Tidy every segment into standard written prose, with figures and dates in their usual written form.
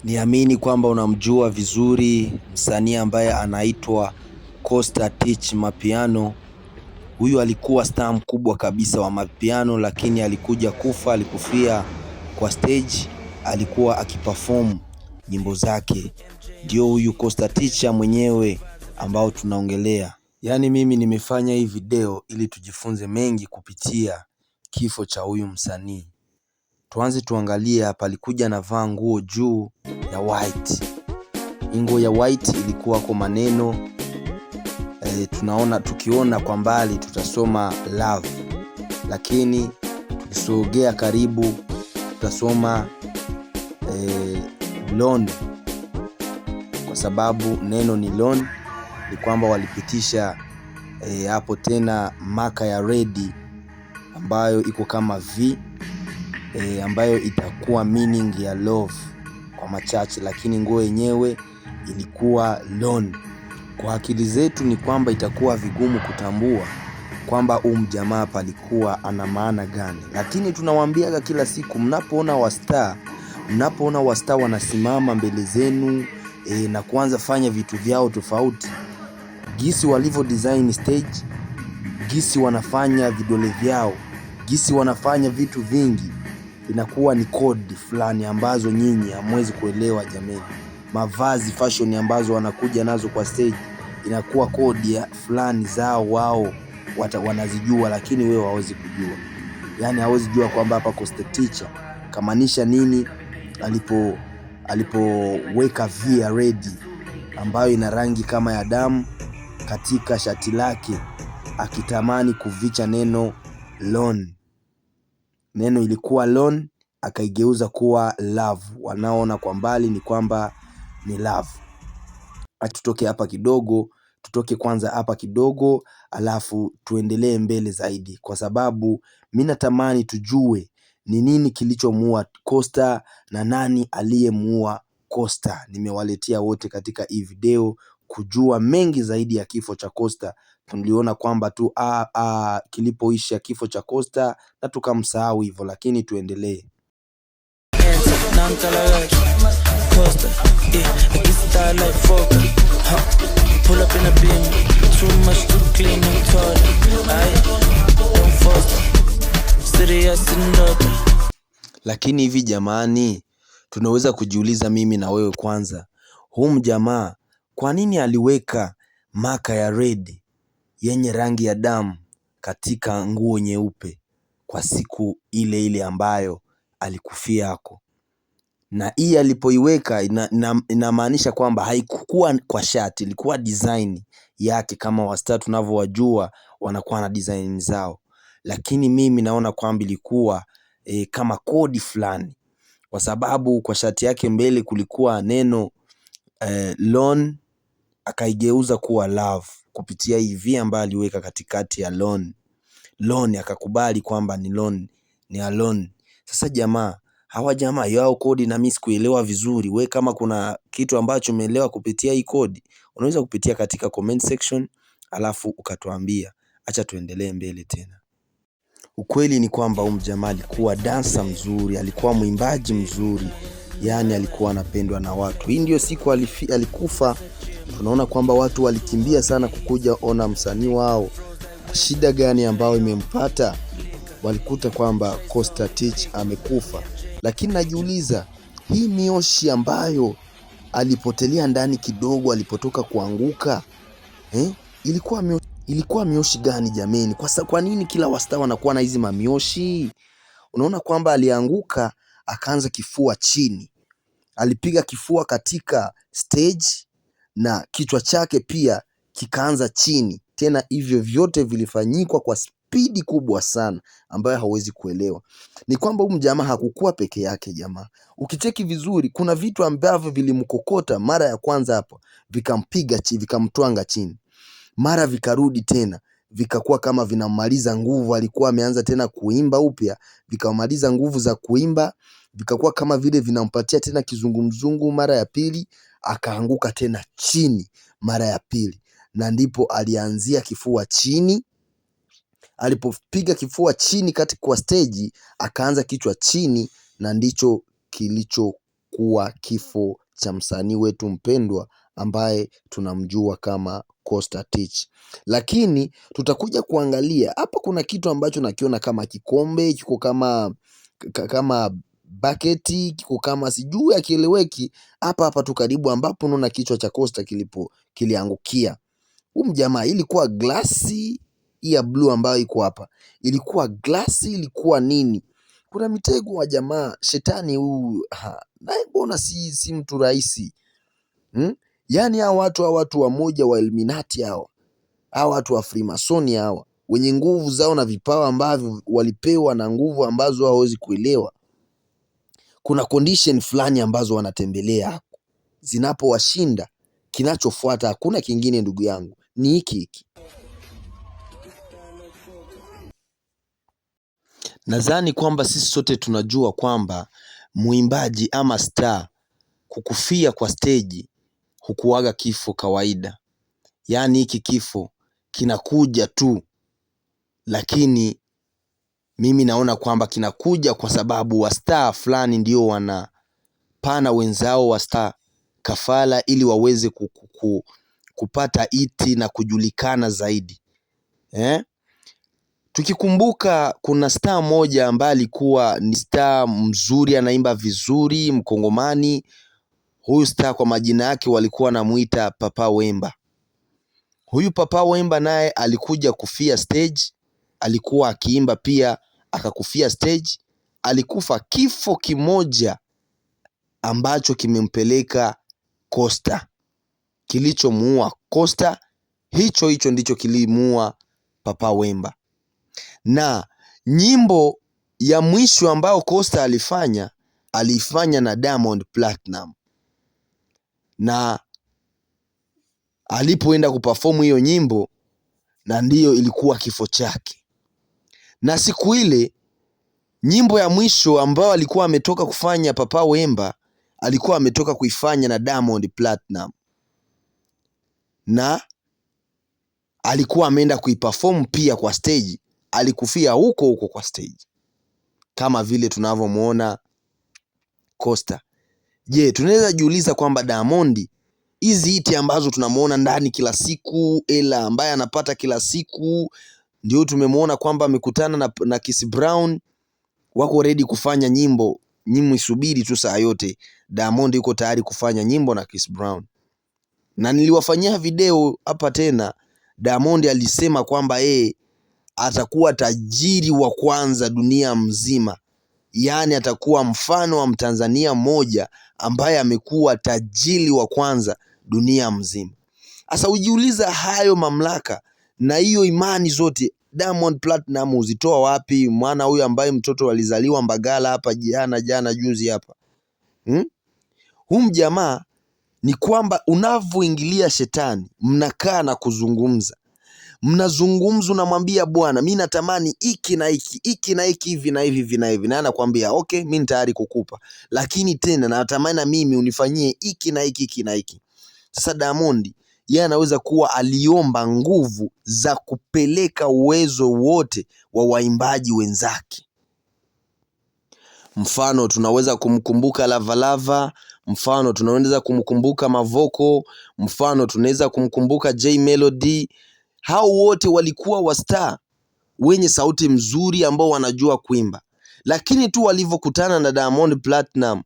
Niamini kwamba unamjua vizuri msanii ambaye anaitwa Costa Teach Mapiano. Huyu alikuwa star mkubwa kabisa wa mapiano, lakini alikuja kufa, alikufia kwa stage. Alikuwa akiperform nyimbo zake. Ndio huyu Costa Teach mwenyewe ambao tunaongelea. Yaani mimi nimefanya hii video ili tujifunze mengi kupitia kifo cha huyu msanii. Tuanze tuangalie hapa. Alikuja anavaa nguo juu ya white. Nguo ya white ilikuwa kwa maneno tukiona kwa mbali tutasoma love, lakini tukisogea karibu tutasoma lone, kwa sababu neno ni lone. Ni kwamba walipitisha hapo tena maka ya red ambayo iko kama V, ambayo itakuwa meaning ya love kwa machache, lakini nguo yenyewe ilikuwa lone. Kwa akili zetu ni kwamba itakuwa vigumu kutambua kwamba jamaa palikuwa ana maana gani, lakini tunawaambiaga kila siku, mnapoona wasta wanasimama mbele zenu na kuanza fanya vitu vyao tofauti, gisi walivyo design stage, gisi wanafanya vidole vyao, gisi wanafanya vitu vingi, inakuwa ni code fulani ambazo nyinyi hamwezi kuelewa jameni. Mavazi, fashion ambazo wanakuja nazo kwa stage inakuwa code fulani zao, wao wanazijua, lakini wewe hauwezi kujua. Yaani hauwezi jua kwamba hapa Costa Teach kamaanisha nini alipoweka V ya red ambayo ina rangi kama ya damu katika shati lake, akitamani kuvicha neno lone. Neno ilikuwa lone, akaigeuza kuwa love. Wanaona kwa mbali ni kwamba ni love. Tutoke hapa kidogo, alafu tuendelee mbele zaidi, kwa sababu mimi natamani tujue ni nini kilichomuua Costa na nani aliyemuua Costa. Nimewaletea wote katika hii video kujua mengi zaidi ya kifo cha Costa. Tuliona kwamba tu kilipoisha kifo cha Costa na tukamsahau hivyo, lakini tuendelee. Lakini hivi jamani, tunaweza kujiuliza mimi na wewe kwanza, jamaa kwa nini aliweka maka ya red yenye rangi ya damu katika nguo nyeupe kwa siku ile ile ambayo alikufia hako? Na hii alipoiweka inamaanisha kwamba haikuwa kwa shati, ilikuwa design yake, kama wasta tunavyowajua wanakuwa na design zao. Lakini mimi naona kwamba ilikuwa kama kodi fulani, kwa sababu kwa shati yake mbele kulikuwa neno lone, akaigeuza kuwa love kupitia hivi ambayo aliweka katikati ya lone, akakubali kwamba ni lone, ni alone. Sasa hawa jamaa yao kodi na mimi sikuelewa vizuri. We kama kuna kitu ambacho umeelewa kupitia hii kodi, unaweza kupitia katika comment section, alafu ukatuambia. Acha tuendelee mbele tena. Ukweli ni kwamba jamaa alikuwa dansa mzuri, alikuwa mwimbaji mzuri, yani alikuwa anapendwa na watu. Hii ndio siku alikufa. Tunaona kwamba watu walikimbia sana kukuja ona msanii wao. Shida gani ambayo imempata? Walikuta kwamba Costa Teach amekufa. Lakini najiuliza, hii mioshi ambayo alipotelea ndani kidogo alipotoka kuanguka, ilikuwa mioshi gani jameni? Kwa nini kila wasta wanakuwa na hizi mamioshi? Unaona kwamba alianguka akaanza kifua chini. Alipiga kifua katika stage na kichwa chake pia kikaanza chini. Tena hivyo vyote vilifanyikwa kwa spidi kubwa sana ambayo hauwezi kuelewa. Ni kwamba jamaa hakukuwa peke yake jamaa. Ukicheki vizuri kuna vitu ambavyo vilimkokota mara ya kwanza hapo, vikampiga chini, vikamtwanga chini. Mara vikarudi tena, vikakuwa kama vinamaliza nguvu. Alikuwa ameanza tena kuimba upya, vikamaliza nguvu za kuimba, vikakuwa kama vile vinampatia tena kizungumzungu. Mara ya pili akaanguka tena chini mara ya pili, na ndipo alianzia kifua chini. Alipopiga kifua chini kwa stage, akaanza kichwa chini, na ndicho kuwa kifo cha msanii wetu mpendwa ambaye tunamjua kama Costa Titch. Lakini tutakuja kuangalia hapa, kuna kitu ambacho nakiona kama kikombe, kiko kama baketi, kiko kama sijui akieleweki. Hapa tu karibu ambapo unaona kichwa cha Costa kiliangukia. Jamaa, ilikuwa glasi ya blue ambayo iko hapa, ilikuwa glasi, ilikuwa nini? Kuna mitego wa jamaa, shetani huu naye mbona si mtu rahisi Yaani hawa watu wamoja wa Illuminati, hawa watu wa Freemason, hawa wenye nguvu zao na vipawa ambavyo walipewa na nguvu ambazo hawawezi kuelewa. Kuna condition fulani ambazo wanatembelea hapo, zinapowashinda kinachofuata hakuna kingine ndugu yangu, ni hiki. Nadhani kwamba sisi sote tunajua kwamba mwimbaji ama star kukufia kwa stage hukuwaga kifo kawaida. Yaani hiki kifo kinakuja tu, lakini mimi naona kwamba kinakuja kwa sababu wa star fulani ndio wanapana wenzao wa star kafala ili waweze kupata iti na kujulikana zaidi. Tukikumbuka kuna star moja ambaye alikuwa ni star mzuri, anaimba vizuri, Mkongomani. Huyu star kwa majina yake walikuwa wanamuita Papa Wemba. Huyu Papa Wemba naye alikuja kufia stage, alikuwa akiimba pia akakufia stage. Alikufa kifo kimoja ambacho kimempeleka Costa. Kilichomuua Costa, hicho ndicho kilimuua Papa Wemba. Na nyimbo ya mwisho ambao Costa alifanya na Diamond Platinum, na alipoenda kuperform hiyo nyimbo, na ndiyo ilikuwa kifo chake. Na siku ile nyimbo ya mwisho ambao alikuwa ametoka kufanya Papa Wemba, alikuwa ametoka kuifanya na Diamond Platinum, na alikuwa ameenda kuiperform pia kwa stage. Alikufia huko kwa stage kama vile tunavyomuona Costa. Je, tunaweza jiuliza kwamba Diamond hizi hiti ambazo tunamuona ndani kila siku, ela ambaye anapata kila siku, ndio tumemwona kwamba amekutana na Chris Brown, wako ready kufanya nyimbo. Isubiri tu saa yote, Diamond yuko tayari kufanya nyimbo na Chris Brown. Na niliwafanyia video hapa tena, Diamond alisema kwamba atakuwa tajiri wa kwanza dunia mzima. Yaani atakuwa mfano wa Mtanzania mmoja ambaye amekuwa tajiri wa kwanza dunia mzima. Sasa ujiuliza hayo mamlaka na hiyo imani zote Diamond Platinum uzitoa wapi? Mwana huyu ambaye mtoto alizaliwa Mbagala hapa jana juzi hapa. Jamaa ni kwamba unavyoingilia shetani, mnakaa na kuzungumza. Mnazungumza, unamwambia bwana, mimi natamani hiki na hiki hivi na hivi na hivi, na anakuambia okay, mimi tayari kukupa, lakini tena natamani na mimi unifanyie hiki na hiki na hiki. Sasa Diamond yeye anaweza kuwa aliomba nguvu za kupeleka uwezo wote wa waimbaji wenzake. Mfano tunaweza kumkumbuka Lavalava, mfano tunaweza kumkumbuka Mavoko, mfano tunaweza kumkumbuka J Melody. Hao wote walikuwa wastaa wenye sauti mzuri ambao wanajua kuimba, lakini tu walivyokutana na Diamond Platinum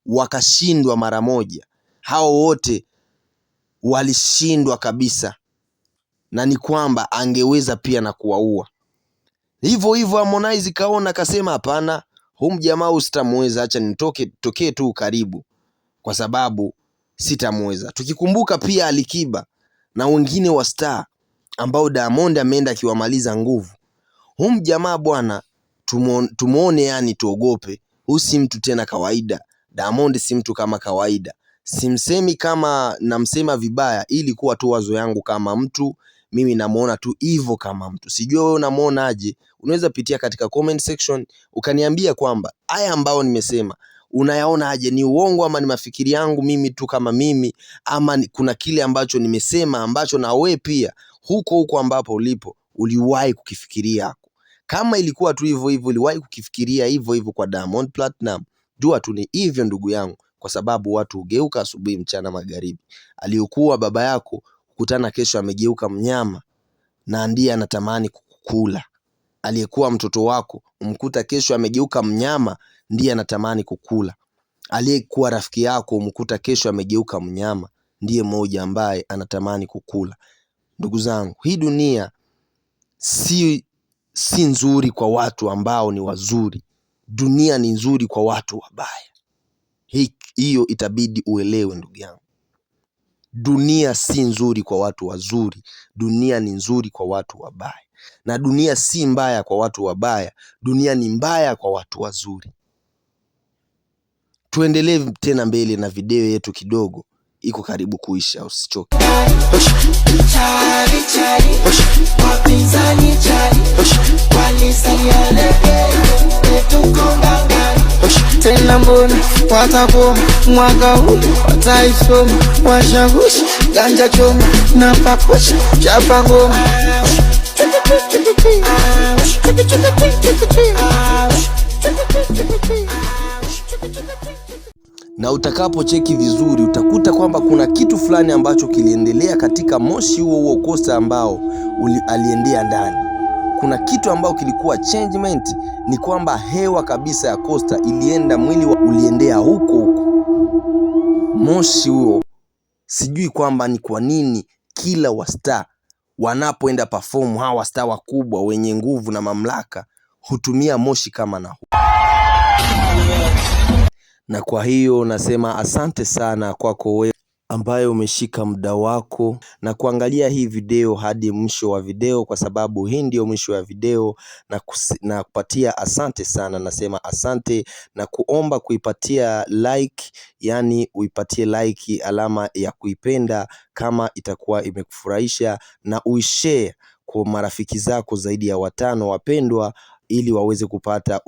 wakashindwa mara moja. Hao wote walishindwa kabisa, na ni kwamba angeweza pia na kuwaua. Hivyo Harmonize kaona akasema hapana, huyu jamaa sitamweza, acha nitokee tu karibu, kwa sababu sitamweza. Tukikumbuka pia Alikiba na wengine wa star ambao Diamond ameenda akiwamaliza nguvu. Huyu jamaa bwana, tumuone, yani tuogope. Huyu si mtu tena kawaida. Diamond si mtu kama kawaida. Simsemi kama namsema vibaya, ili kuwa tu wazo yangu kama mtu. Mimi namuona tu hivyo kama mtu. Sijui wewe unamuona aje? Unaweza pitia katika comment section ukaniambia kwamba haya ambao nimesema unayaona aje, ni uongo ama ni mafikiri yangu mimi tu kama mimi, ama kuna kile ambacho nimesema ambacho na wewe pia huko ambapo ulipo uliwahi kukifikiria. Kama ilikuwa tu hivyo uliwahi kukifikiria hivyo kwa Diamond Platinum, jua tu ni hivyo ndugu yangu. kwa sababu watu hugeuka asubuhi, mchana, magharibi. Aliyokuwa baba yako kukutana kesho amegeuka mnyama na ndiye anatamani kukula. Aliyekuwa mtoto wako umkuta kesho amegeuka mnyama, ndiye anatamani kukula. Aliyekuwa rafiki yako umkuta kesho amegeuka mnyama, ndiye mmoja ambaye anatamani kukula. Ndugu zangu, hii dunia si nzuri kwa watu ambao ni wazuri. Dunia ni nzuri kwa watu wabaya. Hiyo itabidi uelewe ndugu yangu. Dunia si nzuri kwa watu wazuri. Dunia ni nzuri kwa watu wabaya. Na dunia si mbaya kwa watu wabaya. Dunia ni mbaya kwa watu wazuri. Tuendelee tena mbele na video yetu kidogo. Iko karibu kuisha, usichoke. Tena mbona watakoma mwaka huu wataisoma, washagushi ganja choma na pakusha chapa ngoma. Na utakapocheki vizuri utakuta kwamba kuna kitu fulani ambacho kiliendelea katika moshi huo Costa ambao aliendea ndani. Kuna kitu ambao kilikuwa changement, ni kwamba hewa kabisa ya Costa ilienda, mwili uliendea huko. Moshi huo, sijui kwamba ni kwa nini kila wastaa wanapoenda perform, hawa wastaa wakubwa wenye nguvu na mamlaka hutumia moshi kama na huu. Na kwa hiyo nasema asante sana kwako wewe ambaye umeshika muda wako na kuangalia hii video hadi mwisho wa video, kwa sababu hii ndio mwisho wa video, na kupatia asante sana. Nasema asante na kuomba kuipatia like, yani uipatie like, alama ya kuipenda kama itakuwa imekufurahisha, na uishare kwa marafiki zako zaidi ya 5 wapendwa, ili waweze kupata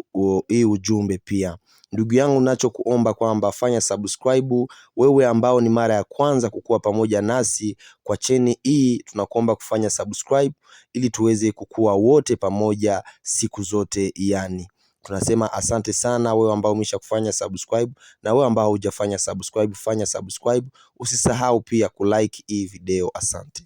hii ujumbe pia. Ndugu yangu, nacho kuomba kwamba fanya subscribe. Wewe ambao ni mara ya kwanza kukua pamoja nasi kwa cheni hii, tunakuomba kufanya subscribe ili tuweze kukua wote pamoja siku zote. Yani tunasema asante sana wewe ambao umesha kufanya subscribe, na wewe ambao hujafanya subscribe, fanya subscribe. Usisahau pia kulike hii video. Asante.